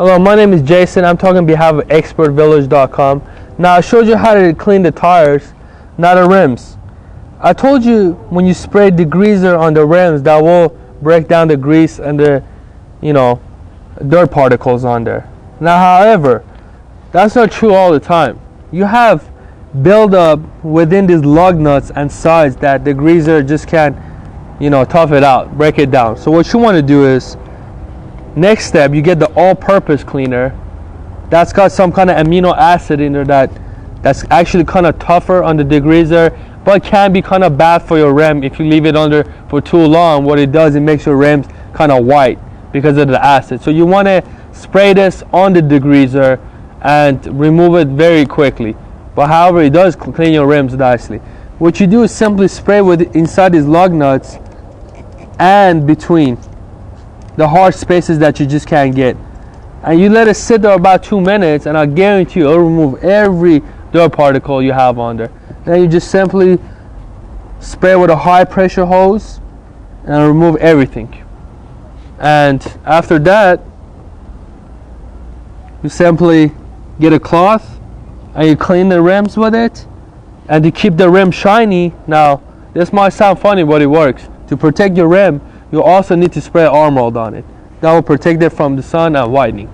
Hello, my name is Jason. I'm talking on behalf of expertvillage.com. Now, I showed you how to clean the tires, not the rims. I told you when you spray degreaser on the rims, that will break down the grease and the, dirt particles on there. Now, however, that's not true all the time. You have buildup within these lug nuts and sides that the degreaser just can't, tough it out, break it down. So what you want to do is, next step, you get the all-purpose cleaner. That's got some kind of amino acid in there that's actually kind of tougher on the degreaser, but can be kind of bad for your rim if you leave it under for too long. What it does, it makes your rims kind of white because of the acid. So you want to spray this on the degreaser and remove it very quickly. But however, it does clean your rims nicely. What you do is simply spray with inside these lug nuts and between the hard spaces that you just can't get, and you let it sit there about 2 minutes, and I guarantee you it'll remove every dirt particle you have on there. Then you just simply spray with a high pressure hose and remove everything. And after that, you simply get a cloth and you clean the rims with it, and to keep the rim shiny. Now, this might sound funny, but it works. To protect your rim, you also need to spray Armor All on it. That will protect it from the sun and whitening.